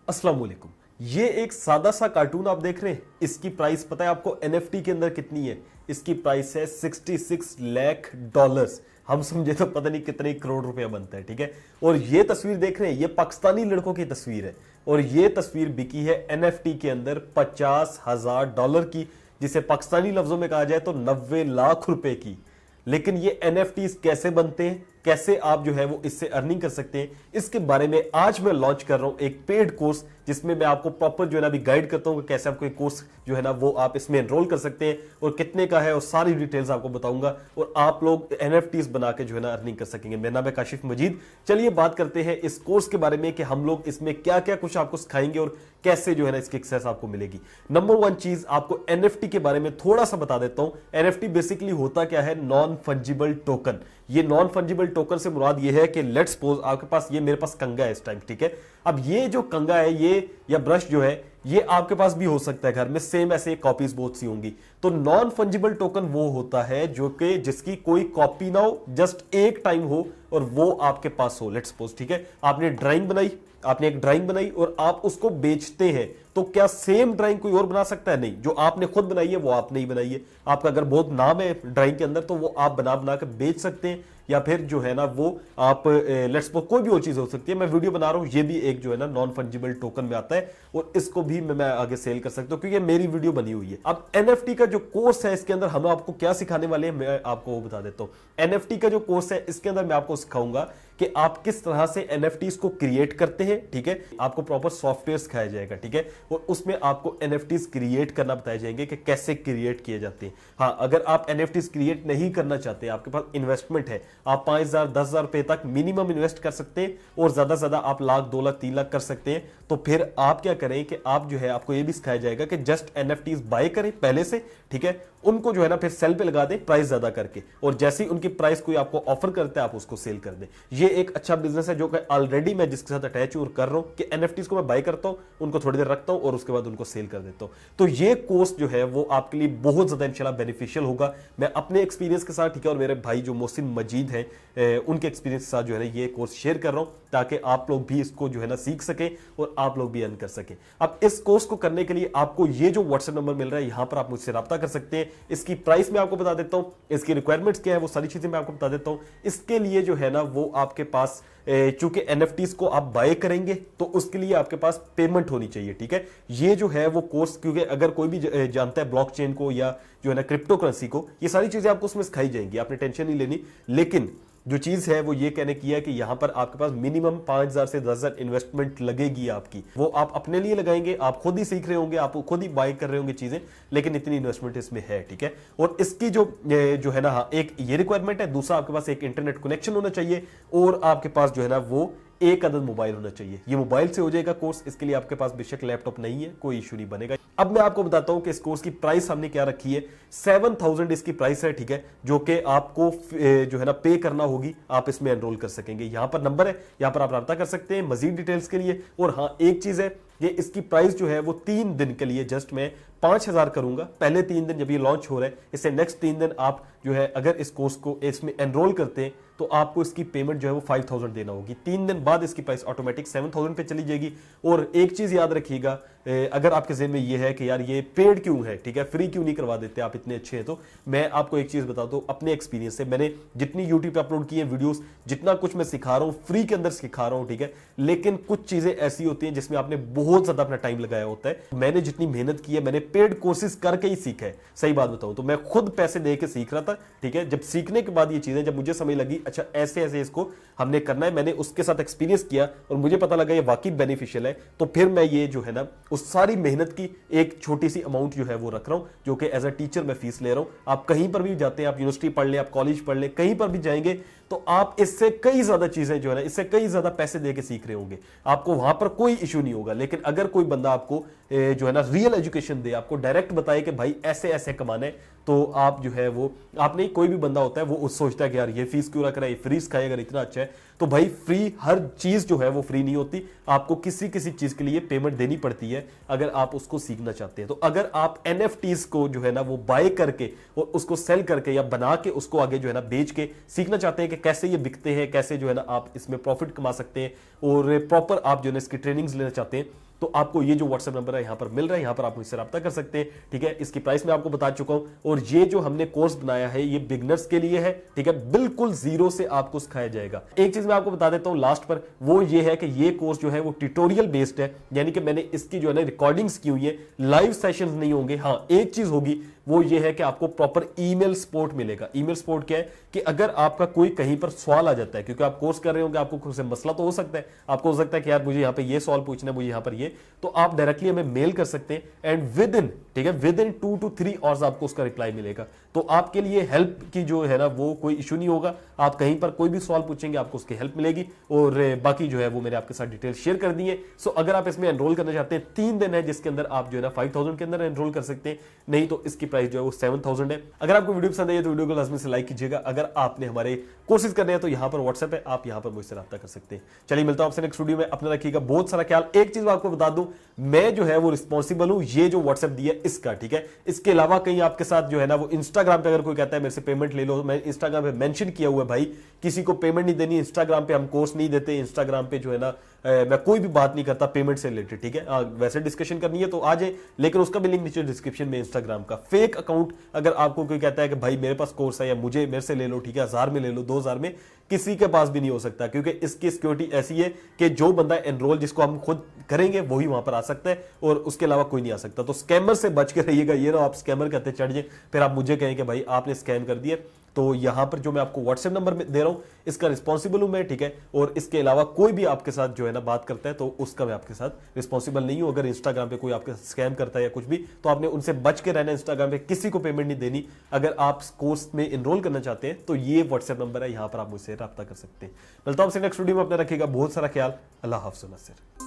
अस्सलाम वालेकुम। ये एक सादा सा कार्टून आप देख रहे हैं, इसकी प्राइस पता है आपको एनएफटी के अंदर कितनी है? इसकी प्राइस है 66 लाख डॉलर्स। हम समझे तो पता नहीं कितने करोड़ रुपया बनता है, ठीक है। और ये तस्वीर देख रहे हैं, ये पाकिस्तानी लड़कों की तस्वीर है और ये तस्वीर बिकी है एनएफटी के अंदर $50,000 की, जिसे पाकिस्तानी लफ्जों में कहा जाए तो 90 लाख रुपए की। लेकिन ये एनएफटीज कैसे बनते हैं, कैसे आप जो है वो इससे अर्निंग कर सकते हैं, इसके बारे में आज मैं लॉन्च कर रहा हूं एक पेड कोर्स, जिसमें मैं आपको प्रॉपर जो है ना अभी गाइड करता हूं कि कैसे आपको एक कोर्स जो है ना वो आप इसमें एनरोल कर सकते हैं और कितने का है और सारी डिटेल्स आपको बताऊंगा और आप लोग एनएफटीज बना के जो है ना अर्निंग कर सकेंगे। मेरा नाम है काशिफ मजीद। चलिए बात करते हैं इस कोर्स के बारे में कि हम लोग इसमें क्या क्या कुछ आपको सिखाएंगे और कैसे जो है ना इसकी एक्सेस आपको मिलेगी। नंबर वन चीज आपको एनएफटी के बारे में थोड़ा सा बता देता हूं। एनएफटी बेसिकली होता क्या है? Non fungible token. ये नॉन फंजिबल टोकन से मुराद ये है कि लेट्स सपोज आपके पास ये मेरे पास कंगा है इस टाइम, ठीक है। अब ये जो कंगा है ये या ब्रश जो है ये आपके पास भी हो सकता है घर में, सेम ऐसे कॉपीज बहुत सी होंगी। तो नॉन फंजिबल टोकन वो होता है जो कि जिसकी कोई कॉपी ना हो, जस्ट एक टाइम हो और वो आपके पास हो। लेट्स सपोज, ठीक है, आपने एक ड्राइंग बनाई और आप उसको बेचते हैं, तो क्या सेम ड्राइंग कोई और बना सकता है? नहीं। जो आपने खुद बनाई है वो आपने ही बनाई है। आपका अगर बहुत नाम है ड्राइंग के अंदर तो वो आप बना बना कर बेच सकते हैं, या फिर जो है ना वो आप लेट्स सपोज कोई भी और चीज हो सकती है। मैं वीडियो बना रहा हूं, ये भी एक जो है ना नॉन फंजिबल टोकन में आता है और इसको भी मैं आगे सेल कर सकता हूं क्योंकि मेरी वीडियो बनी हुई है। अब एनएफटी का जो कोर्स है इसके अंदर हम आपको क्या सिखाने वाले हैं मैं आपको वो बता देता हूं। एनएफटी का जो कोर्स है इसके अंदर मैं आपको सिखाऊंगा कि आप किस तरह से एनएफटीज को क्रिएट करते हैं, ठीक है। आपको प्रॉपर सॉफ्टवेयर सिखाया जाएगा, ठीक है, और उसमें आपको एनएफटीज क्रिएट करना बताए जाएंगे कि कैसे क्रिएट किए जाते हैं। हाँ, अगर आप एनएफटीज क्रिएट नहीं करना चाहते, आपके पास इन्वेस्टमेंट है, आप 5,000 10,000 रुपए तक मिनिमम इन्वेस्ट कर सकते हैं और ज्यादा से ज्यादा आप लाख 2 लाख 3 लाख कर सकते हैं, तो फिर आप क्या करें कि आप जो है आपको यह भी सिखाया जाएगा कि जस्ट एनएफटीज बाय करें पहले से, ठीक है, उनको जो है ना फिर सेल पे लगा दें प्राइस ज्यादा करके, और जैसे ही उनकी प्राइस कोई आपको ऑफर करता है आप उसको सेल कर दें। ये एक अच्छा बिजनेस है जो कि ऑलरेडी मैं जिसके साथ अटैच हूं और कर रहा हूं कि एनएफटीज को मैं बाय करता हूं, उनको थोड़ी देर रखता हूं और उसके बाद उनको सेल कर देता हूं। तो ये कोर्स जो है वो आपके लिए बहुत ज्यादा इंशाल्लाह बेनिफिशियल होगा। मैं अपने एक्सपीरियंस के साथ, ठीक है, और मेरे भाई जो मोहसिन मजीद हैं उनके एक्सपीरियंस के साथ जो है ना ये कोर्स शेयर कर रहा हूं ताकि आप लोग भी इसको जो है ना सीख सके और आप लोग भी अर्न कर सके। अब इस कोर्स को करने के लिए आपको ये जो व्हाट्सएप नंबर मिल रहा है यहां पर आप मुझसे राब्ता कर सकते हैं। इसकी प्राइस मैं आपको बता देता हूं, इसकी रिक्वायरमेंट्स क्या है वो सारी चीजें मैं आपको बता देता हूं। इसके लिए जो है ना वो आपके पास चूंकि एनएफटीज को आप बाय करेंगे तो उसके लिए आपके पास पेमेंट होनी चाहिए, ठीक है। ये जो है वो कोर्स, क्योंकि अगर कोई भी जानता है ब्लॉकचेन को या जो है ना क्रिप्टो करेंसी को, ये सारी चीजें आपको उसमें सिखाई जाएंगी, आपने टेंशन नहीं लेनी। लेकिन जो चीज है वो ये कहने की है कि यहां पर आपके पास मिनिमम 5,000 से 10,000 इन्वेस्टमेंट लगेगी आपकी। वो आप अपने लिए लगाएंगे, आप खुद ही सीख रहे होंगे, आप खुद ही बाय कर रहे होंगे चीजें, लेकिन इतनी इन्वेस्टमेंट इसमें है, ठीक है। और इसकी जो है ना, हाँ, एक ये रिक्वायरमेंट है, दूसरा आपके पास एक इंटरनेट कनेक्शन होना चाहिए और आपके पास जो है ना वो एक अदद मोबाइल होना चाहिए। ये मोबाइल से हो जाएगा कोर्स, इसके लिए आपके पास बेशक लैपटॉप नहीं है, कोई इशू नहीं बनेगा। अब मैं आपको बताता हूं कि इस कोर्स की प्राइस हमने क्या रखी है। 7,000 इसकी प्राइस है, ठीक है, जो कि आपको जो है ना पे करना होगी, आप इसमें एनरोल कर सकेंगे। यहां पर नंबर है, यहां पर आप राब्ता कर सकते हैं मजीद डिटेल्स के लिए। और हाँ, एक चीज है, ये इसकी प्राइस जो है वो 3 दिन के लिए जस्ट मैं 5,000 करूंगा। पहले 3 दिन जब ये लॉन्च हो रहा है, इससे नेक्स्ट 3 दिन आप जो है अगर इस कोर्स को इसमें एनरोल करते हैं तो आपको इसकी पेमेंट जो है वो 5,000 देना होगी। 3 दिन बाद इसकी प्राइस ऑटोमेटिक 7,000 पे चली जाएगी। और एक चीज याद रखिएगा, अगर आपके ज़हन में ये है कि यार ये पेड क्यों है, ठीक है, फ्री क्यों नहीं करवा देते, आप इतने अच्छे हैं, तो मैं आपको एक चीज बताता हूं अपने एक्सपीरियंस से। मैंने जितनी यूट्यूब पे अपलोड की है वीडियोस, जितना कुछ मैं सिखा रहा हूं फ्री के अंदर सिखा रहा हूं, ठीक है, लेकिन कुछ चीजें ऐसी होती हैं जिसमें आपने बहुत ज्यादा अपना टाइम लगाया होता है। मैंने जितनी मेहनत की है मैंने पेड कोर्सेज करके ही सीखा है, सही बात बताऊं तो मैं खुद पैसे दे के सीख रहा था, ठीक है। जब सीखने के बाद ये चीजें, जब मुझे समझ लगी अच्छा ऐसे ऐसे इसको हमने करना है, मैंने उसके साथ एक्सपीरियंस किया और मुझे पता लगा ये वाकई बेनिफिशियल है, तो फिर मैं ये जो है ना उस सारी मेहनत की एक छोटी सी अमाउंट जो है वो रख रहा हूं, जो कि एज अ टीचर मैं फीस ले रहा हूं। आप कहीं पर भी जाते हैं, आप यूनिवर्सिटी पढ़ लें, आप कॉलेज पढ़ लें, कहीं पर भी जाएंगे तो आप इससे कई ज्यादा चीजें जो है ना, इससे कई ज्यादा पैसे देके सीख रहे होंगे, आपको वहां पर कोई इशू नहीं होगा। लेकिन अगर कोई बंदा आपको जो है ना रियल एजुकेशन दे, आपको डायरेक्ट बताए कि भाई ऐसे ऐसे कमाना है, तो आप जो है वो, आप नहीं, कोई भी बंदा होता है वो सोचता है कि यार ये फीस क्यों रख रहा है, ये फ्री सिखाएगा, अगर इतना अच्छा है। तो भाई फ्री, हर चीज जो है वो फ्री नहीं होती, आपको किसी किसी चीज के लिए पेमेंट देनी पड़ती है अगर आप उसको सीखना चाहते हैं। तो अगर आप एनएफटीज को जो है ना वो बाय करके और उसको सेल करके या बना के उसको आगे जो है ना बेच के सीखना चाहते हैं कि कैसे ये बिकते हैं, कैसे जो है ना आप इसमें प्रॉफिट कमा सकते हैं, और प्रॉपर आप जो है इसकी ट्रेनिंग्स लेना चाहते हैं, तो आपको ये जो व्हाट्सएप नंबर है यहां पर मिल रहा है, यहां पर आप मुझसे रब्ता कर सकते हैं। ठीक है, इसकी प्राइस मैं आपको बता चुका हूं और ये जो हमने कोर्स बनाया है ये बिगनर्स के लिए है। ठीक है, बिल्कुल जीरो से आपको सिखाया जाएगा। एक चीज मैं आपको बता देता हूं लास्ट पर, वो ये है कि ये कोर्स जो है वो ट्यूटोरियल बेस्ड है, यानी कि मैंने इसकी जो है ना रिकॉर्डिंग्स की हुई है, लाइव सेशंस नहीं होंगे। हाँ, एक चीज होगी वो ये है कि आपको प्रॉपर ईमेल सपोर्ट मिलेगा। ईमेल सपोर्ट क्या है कि अगर आपका कोई कहीं पर सवाल आ जाता है, क्योंकि आप कोर्स कर रहे होंगे, आपको खुद से मसला तो हो सकता है, आपको हो सकता है कि यार मुझे यहाँ पे ये सवाल पूछना है, मुझे यहाँ पर ये, तो आप डायरेक्टली हमें मेल कर सकते हैं एंड विद इन, ठीक है, विद इन 2 to 3 आवर्स आपको उसका रिप्लाई मिलेगा। तो आपके लिए हेल्प की जो है ना वो कोई इशू नहीं होगा। आप कहीं पर कोई भी सवाल पूछेंगे आपको उसकी हेल्प मिलेगी और बाकी जो है वो मैंने आपके साथ डिटेल शेयर कर दी है। सो अगर आप इसमें एनरोल करना चाहते हैं, 3 दिन है जिसके अंदर आप जो है ना 5000 के अंदर एनरोल कर सकते हैं, नहीं तो इसकी प्राइस जो है वो 7000 है। अगर आपको वीडियो पसंद आई तो वीडियो को लाजमी से लाइक कीजिएगा। अगर आपने हमारे कोर्सेज करने हैं तो यहां पर व्हाट्सएप है, आप यहां पर मुझसे राब्ता कर सकते हैं। चलिए मिलता हूं आपसे नेक्स्ट वीडियो में, अपना रखिएगा बहुत सारा ख्याल। एक चीज मैं आपको बता दूं, मैं जो है वो रिस्पॉन्सिबल हूं ये जो व्हाट्सएप दिया इसका। ठीक है, इसके अलावा कहीं आपके साथ जो है ना वो इंस्टाग्राम पे अगर कोई कहता है मेरे से पेमेंट ले लो, मैं इंस्टाग्राम पे मेंशन किया हुआ है भाई किसी को पेमेंट नहीं देनी, इंस्टाग्राम पे हम कोर्स नहीं देते, इंस्टाग्राम पे जो है ना मैं कोई भी बात नहीं करता पेमेंट से रिलेटेड। ठीक है, वैसे डिस्कशन करनी है तो आ जाए, लेकिन उसका भी लिंक नीचे डिस्क्रिप्शन में। इंस्टाग्राम का फेक अकाउंट अगर आपको कोई कहता है कि भाई मेरे पास कोर्स है या मुझे मेरे से ले लो, ठीक है, 1000 में ले लो, 2000 में, किसी के पास भी नहीं हो सकता, क्योंकि इसकी सिक्योरिटी ऐसी है कि जो बंदा एनरोल जिसको हम खुद करेंगे वही वहां पर आ सकता है और उसके अलावा कोई नहीं आ सकता। तो स्कैमर से बच के रहिएगा, ये ना आप स्कैमर कहते चढ़ जाए फिर आप मुझे कहें कि भाई आपने स्कैम कर दिया। तो यहां पर जो मैं आपको व्हाट्सएप नंबर दे रहा हूं इसका रिस्पॉन्सिबल हूं मैं। ठीक है, और इसके अलावा कोई भी आपके साथ जो है ना बात करता है तो उसका मैं आपके साथ रिस्पॉन्सिबल नहीं हूं। अगर इंस्टाग्राम पे कोई आपके स्कैम करता है या कुछ भी, तो आपने उनसे बच के रहना। इंस्टाग्राम पे किसी को पेमेंट नहीं देनी। अगर आप कोर्स में एनरोल करना चाहते हैं तो ये व्हाट्सएप नंबर है, यहां पर आप मुझसे राब्ता कर सकते हैं। मिलता हूं आपसे नेक्स्ट वीडियो में, अपना रखिएगा बहुत सारा ख्याल। अल्लाह हाफ़िज़।